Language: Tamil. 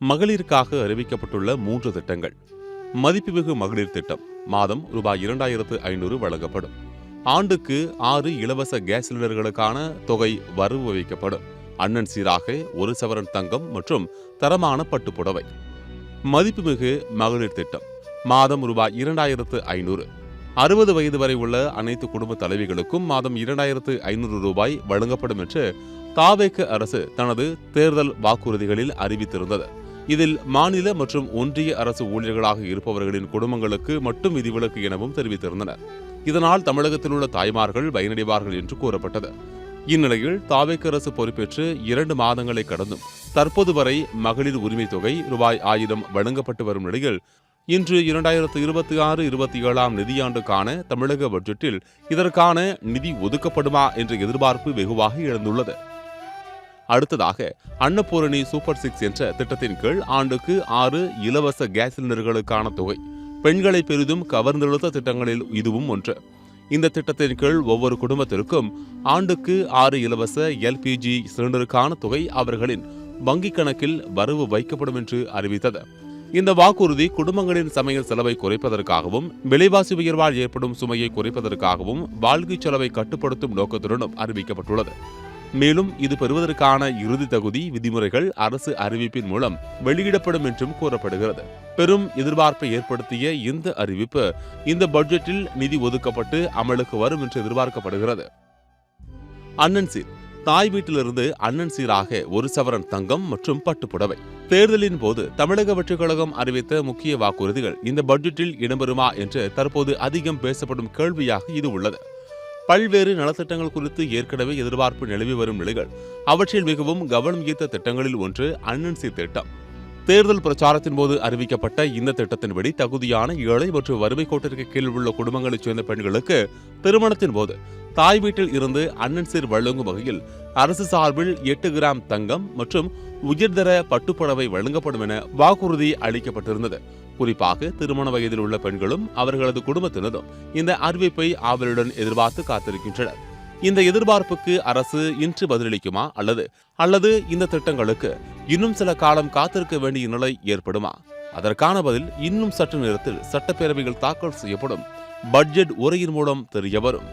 மகளிருக்காக அறிவிக்கப்பட்டுள்ள 3 திட்டங்கள். மதிப்புமிகு மகளிர் திட்டம் மாதம் ரூபாய் 2500 வழங்கப்படும். ஆண்டுக்கு 6 இலவச கேஸ் சிலிண்டர்களுக்கான தொகை வரவு வைக்கப்படும். அண்ணன் சீராக 1 சவரன் தங்கம் மற்றும் தரமான பட்டுப்புடவை. மதிப்புமிகு மகளிர் திட்டம் மாதம் ரூபாய் 2500. 60 வயது வரை உள்ள அனைத்து குடும்ப தலைவிகளுக்கும் மாதம் 2500 ரூபாய் வழங்கப்படும் என்று தாவேக அரசு தனது தேர்தல் வாக்குறுதிகளில் அறிவித்திருந்தது. இதில் மாநில மற்றும் ஒன்றிய அரசு ஊழியர்களாக இருப்பவர்களின் குடும்பங்களுக்கு மட்டும் விதிவிலக்கு எனவும் தெரிவித்திருந்தனர். இதனால் தமிழகத்தில் உள்ள தாய்மார்கள் பயனடைவார்கள் என்று கூறப்பட்டது. இந்நிலையில் தாவேக அரசு பொறுப்பேற்று 2 மாதங்களை கடந்தும் தற்போது வரை மகளிர் உரிமை தொகை ரூபாய் 1000 வழங்கப்பட்டு வரும் நிலையில் இன்று 2026-27 நிதியாண்டுக்கான தமிழக பட்ஜெட்டில் இதற்கான நிதி ஒதுக்கப்படுமா என்ற எதிர்பார்ப்பு வெகுவாக எழுந்துள்ளது. அடுத்ததாக அன்னபூரணி சூப்பர் 6 என்ற திட்டத்தின் கீழ் ஆண்டுக்கு 6 இலவச கேஸ் சிலிண்டர்களுக்கான தொகை பெண்களை பெரிதும் கவர்ந்தெழுத்த திட்டங்களில் இதுவும் ஒன்று. இந்த திட்டத்தின் கீழ் ஒவ்வொரு குடும்பத்திற்கும் ஆண்டுக்கு 6 இலவச LPG சிலிண்டருக்கான தொகை அவர்களின் வங்கிக் கணக்கில் வரவு வைக்கப்படும் என்று அறிவித்தது. இந்த வாக்குறுதி குடும்பங்களின் சமையல் செலவை குறைப்பதற்காகவும் விலைவாசி உயர்வால் ஏற்படும் சுமையை குறைப்பதற்காகவும் வாழ்க்கை செலவை கட்டுப்படுத்தும் நோக்கத்துடனும் அறிவிக்கப்பட்டுள்ளது. மேலும் இது பெறுவதற்கான இறுதி தகுதி விதிமுறைகள் அரசு அறிவிப்பின் மூலம் வெளியிடப்படும் என்றும் கூறப்படுகிறது. பெரும் எதிர்பார்ப்பை ஏற்படுத்திய இந்த அறிவிப்பு இந்த பட்ஜெட்டில் நிதி ஒதுக்கப்பட்டு அமலுக்கு வரும் என்று எதிர்பார்க்கப்படுகிறது. அண்ணன் சீர் தாய் வீட்டிலிருந்து அண்ணன் சீராக 1 சவரன் தங்கம் மற்றும் பட்டுப்புடவை. தேர்தலின் போது தமிழக வெற்றிக் கழகம் அறிவித்த முக்கிய வாக்குறுதிகள் இந்த பட்ஜெட்டில் இடம்பெறுமா என்று தற்போது அதிகம் பேசப்படும் கேள்வியாக இது உள்ளது. பல்வேறு நலத்திட்டங்கள் குறித்து ஏற்கனவே எதிர்பார்ப்பு நிலவி வரும் நிலைகள் அவற்றில் மிகவும் கவனம் ஈர்த்த திட்டங்களில் ஒன்று அண்ணன் சீர் திட்டம். தேர்தல் பிரச்சாரத்தின் போது அறிவிக்கப்பட்ட இந்த திட்டத்தின்படி தகுதியான ஏழை மற்றும் வறுமை கோட்டிற்கு கீழ் உள்ள குடும்பங்களைச் சேர்ந்த பெண்களுக்கு திருமணத்தின் போது தாய் வீட்டில் இருந்து அண்ணன் சீர் வழங்கும் வகையில் அரசு சார்பில் 8 கிராம் தங்கம் மற்றும் உயர்தர பட்டுப்புடவை வழங்கப்படும் என வாக்குறுதி அளிக்கப்பட்டிருந்தது. குறிப்பாக திருமண வயதில் உள்ள பெண்களும் அவர்களது குடும்பத்தினரும் இந்த அறிவிப்பை ஆவலுடன் எதிர்பார்த்து காத்திருக்கின்றனர். இந்த எதிர்பார்ப்புக்கு அரசு இன்று பதிலளிக்குமா அல்லது இந்த திட்டங்களுக்கு இன்னும் சில காலம் காத்திருக்க வேண்டிய நிலை ஏற்படுமா? அதற்கான பதில் இன்னும் சற்று நேரத்தில் சட்டப்பேரவையில் தாக்கல் செய்யப்படும் பட்ஜெட் உரையின் மூலம் தெரியவரும்.